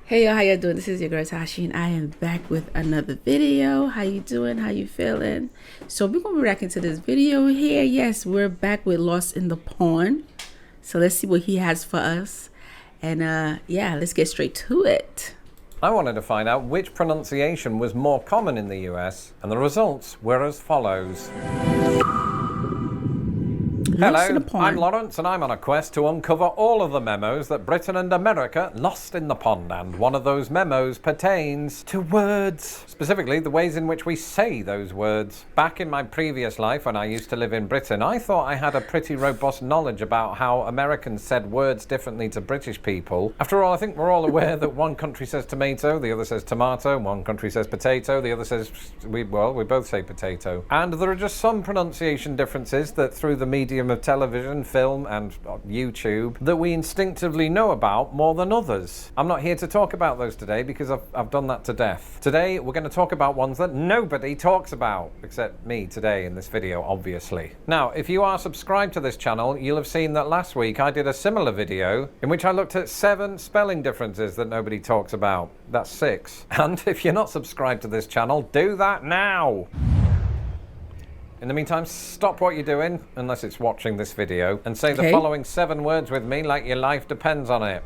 Hey y'all, how you doing? This is your girl Tashi, and I am back with another video. How you doing? How you feeling? So we're gonna be reacting to this video here. Yes, we're back with Lost in the Pond. So let's see what he has for us, and yeah, let's get straight to it. I wanted to find out which pronunciation was more common in the US, and the results were as follows. Hello, I'm Lawrence, and I'm on a quest to uncover all of the memos that Britain and America lost in the pond, and one of those memos pertains to words. Specifically, the ways in which we say those words. Back in my previous life, when I used to live in Britain, I thought I had a pretty robust knowledge about how Americans said words differently to British people. After all, I think we're all aware that one country says tomato, the other says tomato, one country says potato, the other says, we both say potato. And there are just some pronunciation differences that through the medium of television, film, and YouTube that we instinctively know about more than others. I'm not here to talk about those today because I've done that to death. Today, we're going to talk about ones that nobody talks about, except me today in this video, obviously. Now, if you are subscribed to this channel, you'll have seen that last week I did a similar video in which I looked at 7 spelling differences that nobody talks about. That's 6. And if you're not subscribed to this channel, do that now! In the meantime, stop what you're doing, unless it's watching this video, and say the following 7 words with me like your life depends on it.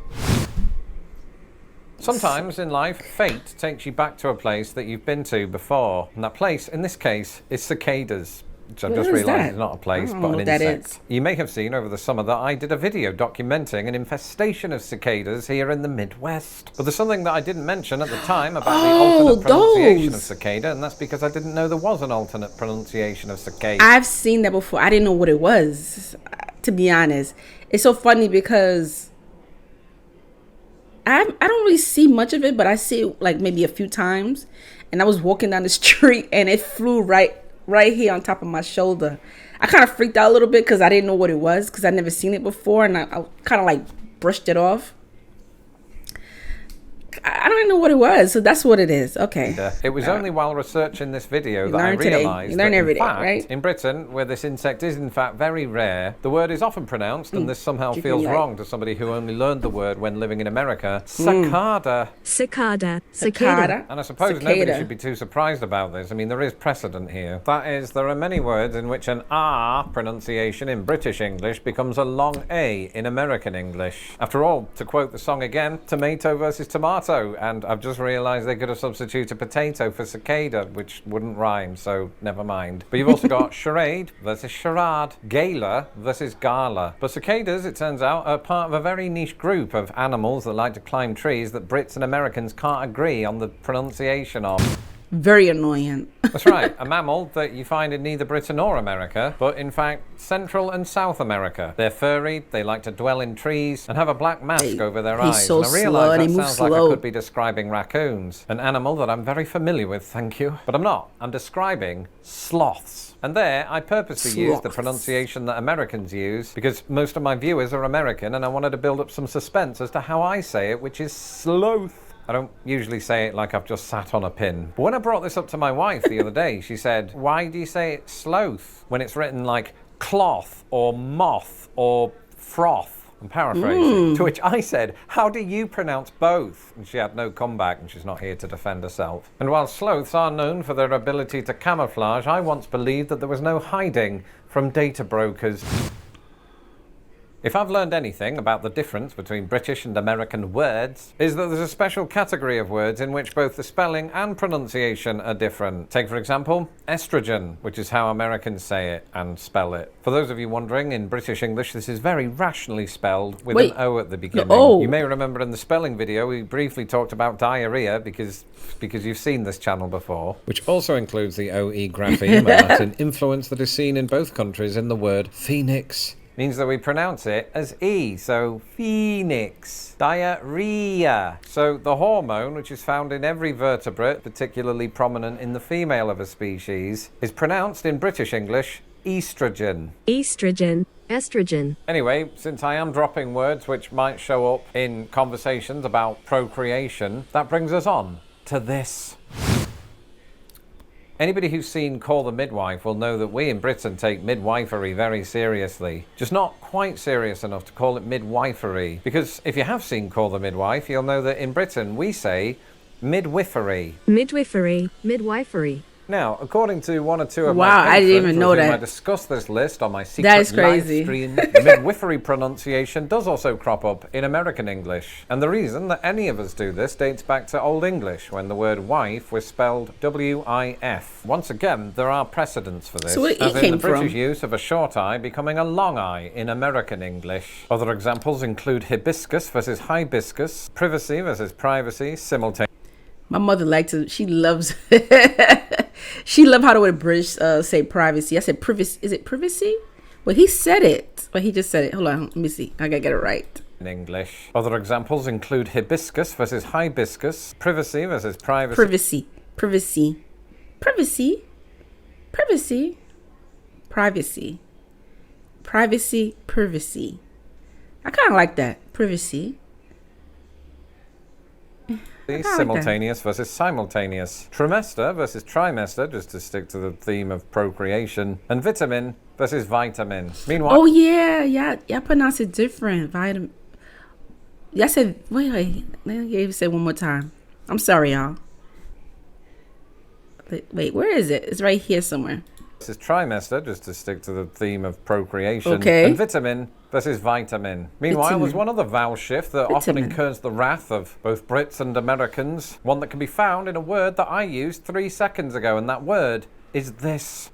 Sometimes in life, fate takes you back to a place that you've been to before. And that place, in this case, is cicadas. Which I've just realised is not a place, but an insect. You may have seen over the summer that I did a video documenting an infestation of cicadas here in the Midwest. But there's something that I didn't mention at the time about the alternate pronunciation of cicada, and that's because I didn't know there was an alternate pronunciation of cicada. I've seen that before. I didn't know what it was, to be honest. It's so funny because I don't really see much of it, but I see it like maybe a few times. And I was walking down the street and it flew right here on top of my shoulder. I kind of freaked out a little bit because I didn't know what it was because I'd never seen it before, and I kind of like brushed it off. I don't even know what it was, so that's what it is. Okay. It was only while researching this video that I realised that in fact, right? In Britain, where this insect is in fact very rare, the word is often pronounced, and this somehow feels wrong to somebody who only learned the word when living in America, cicada. Cicada. And I suppose nobody should be too surprised about this. I mean, there is precedent here. That is, there are many words in which an R pronunciation in British English becomes a long A in American English. After all, to quote the song again, tomato versus tomato. And I've just realised they could have substituted potato for cicada, which wouldn't rhyme, so never mind. But you've also got charade versus charade, gala versus gala. But cicadas, it turns out, are part of a very niche group of animals that like to climb trees that Brits and Americans can't agree on the pronunciation of. Very annoying. That's right, a mammal that you find in neither Britain or America, but in fact Central and South America. They're furry, they like to dwell in trees, and have a black mask over their eyes. So and I realise that sounds like I could be describing raccoons, an animal that I'm very familiar with, thank you. But I'm not. I'm describing sloths. And there, I purposely used the pronunciation that Americans use, because most of my viewers are American, and I wanted to build up some suspense as to how I say it, which is sloth. I don't usually say it like I've just sat on a pin. But when I brought this up to my wife the other day, she said, why do you say it sloth when it's written like cloth or moth or froth? I'm paraphrasing. To which I said, how do you pronounce both? And she had no comeback, and she's not here to defend herself. And while sloths are known for their ability to camouflage, I once believed that there was no hiding from data brokers. If I've learned anything about the difference between British and American words, is that there's a special category of words in which both the spelling and pronunciation are different. Take, for example, estrogen, which is how Americans say it and spell it. For those of you wondering, in British English, this is very rationally spelled with an O at the beginning. You may remember in the spelling video, we briefly talked about diarrhea because you've seen this channel before. Which also includes the OE grapheme, a Latin influence that is seen in both countries in the word phoenix. Means that we pronounce it as E, so phoenix. Diarrhea. So the hormone, which is found in every vertebrate, particularly prominent in the female of a species, is pronounced in British English estrogen. Estrogen. Anyway, since I am dropping words which might show up in conversations about procreation, that brings us on to this. Anybody who's seen Call the Midwife will know that we in Britain take midwifery very seriously. Just not quite serious enough to call it midwifery. Because if you have seen Call the Midwife, you'll know that in Britain we say midwifery. Midwifery. Midwifery. Now, according to one or two of my I didn't even know that. I discussed this list on my secret That is crazy. live stream. The midwifery pronunciation does also crop up in American English. And the reason that any of us do this dates back to Old English, when the word wife was spelled W-I-F. Once again, there are precedents for this, So where as it in the came British from? use of a short I becoming a long I in American English. Other examples include hibiscus versus hibiscus, privacy versus privacy, simultaneous. My mother liked to, she loves, she loved how the British say privacy. I said privacy. Is it privacy? Well, he said it, but he just said it. Hold on, let me see. I gotta get it right. In English. Other examples include hibiscus versus hibiscus, privacy versus privacy. Privacy, privacy, privacy, privacy, privacy, privacy, privacy. I kind of like that. Privacy. Simultaneous versus simultaneous. Trimester versus trimester, just to stick to the theme of procreation. And vitamin versus vitamin. Meanwhile... Oh, yeah. Y'all pronounce it different. Vitamin. Y'all said... Wait. Let me say it one more time. I'm sorry, y'all. Wait, where is it? It's right here somewhere. This is trimester, just to stick to the theme of procreation. Okay. And vitamin versus vitamin. Meanwhile, there's one other vowel shift that often incurs the wrath of both Brits and Americans. One that can be found in a word that I used 3 seconds ago, and that word is this.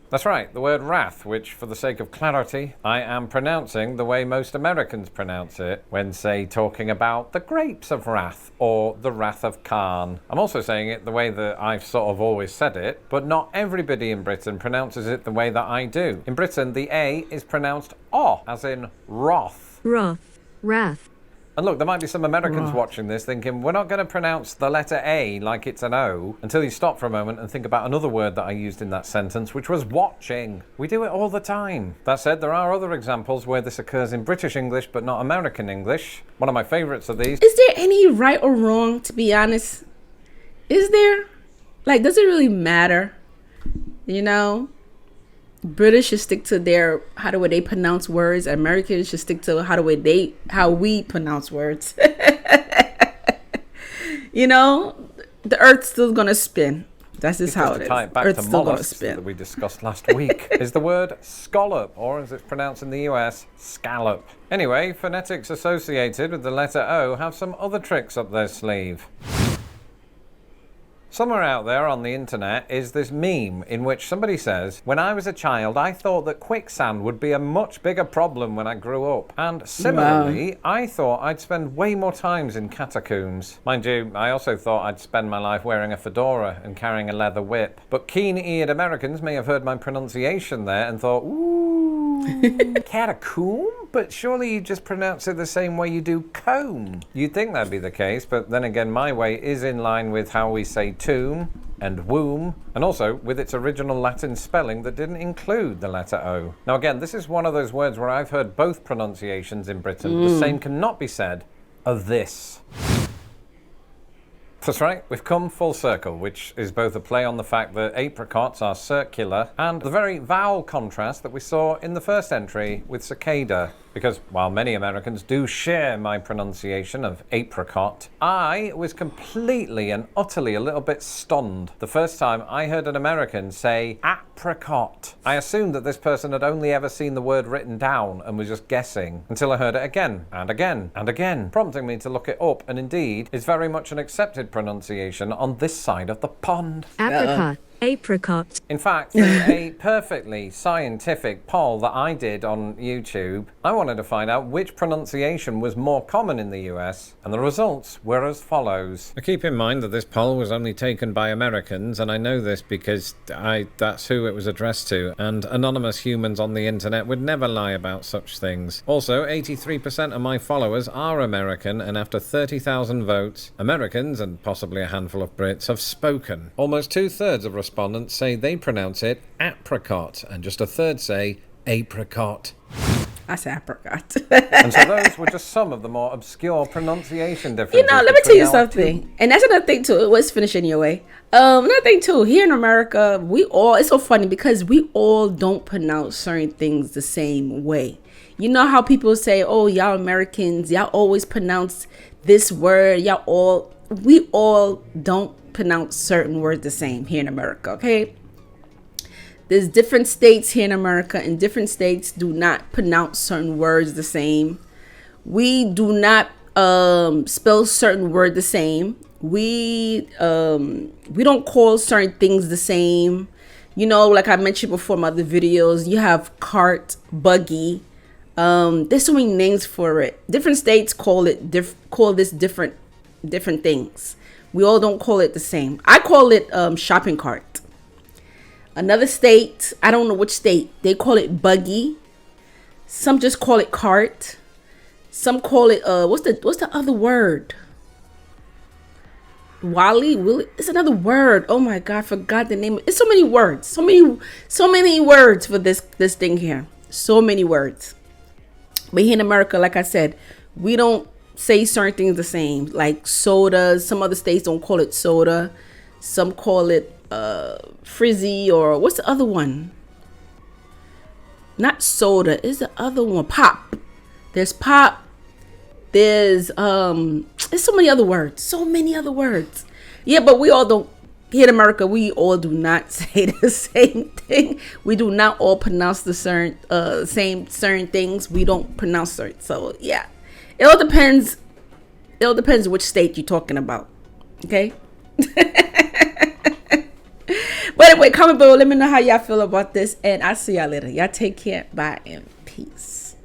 That's right, the word wrath, which, for the sake of clarity, I am pronouncing the way most Americans pronounce it when, say, talking about the grapes of wrath or the wrath of Khan. I'm also saying it the way that I've sort of always said it, but not everybody in Britain pronounces it the way that I do. In Britain, the A is pronounced O, as in wrath. Wrath. Wrath. And look, there might be some Americans watching this thinking, we're not going to pronounce the letter A like it's an O, until you stop for a moment and think about another word that I used in that sentence, which was watching. We do it all the time. That said, there are other examples where this occurs in British English, but not American English. One of my favorites of these. Is there any right or wrong, to be honest? Is there? Like, does it really matter? You know? British should stick to their how the way they pronounce words. Americans should stick to how we pronounce words. You know, the Earth's still gonna spin. That's just how it is. Tie it back Earth's to still gonna mollusks spin. that we discussed last week is the word scallop, or as it's pronounced in the US, scallop. Anyway, phonetics associated with the letter O have some other tricks up their sleeve. Somewhere out there on the internet is this meme in which somebody says, when I was a child, I thought that quicksand would be a much bigger problem when I grew up. And similarly, I thought I'd spend way more times in catacombs. Mind you, I also thought I'd spend my life wearing a fedora and carrying a leather whip. But keen-eared Americans may have heard my pronunciation there and thought, ooh, catacomb? But surely you just pronounce it the same way you do comb. You'd think that'd be the case, but then again, my way is in line with how we say tomb and womb, and also with its original Latin spelling that didn't include the letter O. Now again, this is one of those words where I've heard both pronunciations in Britain. The same cannot be said of this. That's right, we've come full circle, which is both a play on the fact that apricots are circular and the very vowel contrast that we saw in the first entry with cicada. Because while many Americans do share my pronunciation of apricot, I was completely and utterly a little bit stunned the first time I heard an American say apricot. I assumed that this person had only ever seen the word written down and was just guessing, until I heard it again and again and again, prompting me to look it up, and indeed, it's very much an accepted pronunciation on this side of the pond. Apricot. Apricot. In fact, through a perfectly scientific poll that I did on YouTube, I wanted to find out which pronunciation was more common in the US, and the results were as follows. Now keep in mind that this poll was only taken by Americans, and I know this because that's who it was addressed to, and anonymous humans on the internet would never lie about such things. Also, 83% of my followers are American, and after 30,000 votes, Americans, and possibly a handful of Brits, have spoken. Almost 2/3 of respondents say they pronounce it apricot, and just 1/3 say apricot. I said apricot. And so those were just some of the more obscure pronunciation differences. Let me tell you something. And that's another thing too. It was finishing your way. Another thing too, here in America, it's so funny because we all don't pronounce certain things the same way. You know how people say, oh, y'all Americans, y'all always pronounce this word. We all don't pronounce certain words the same here in America, okay? There's different states here in America, and different states do not pronounce certain words the same. We do not spell certain words the same. We don't call certain things the same. Like I mentioned before in my other videos, you have cart, buggy. There's so many names for it. Different states call this different things. We all don't call it the same. I call it shopping cart. Another state, I don't know which state, they call it buggy. Some just call it cart. Some call it what's the other word? Willie. It's another word. Oh my God, I forgot the name. It's so many words. So many words for this thing here. So many words. But here in America, like I said, we don't say certain things the same. Like soda. Some other states don't call it soda. Some call it frizzy, or what's the other one? Not soda. Is the other one pop? There's pop. There's so many other words. Yeah, but we all don't. Here in America, we all do not say the same thing. We do not all pronounce the certain things. We don't pronounce certain. So yeah, it all depends. Which state you're talking about. Okay. But anyway, comment below. Let me know how y'all feel about this, and I'll see y'all later. Y'all take care. Bye and peace.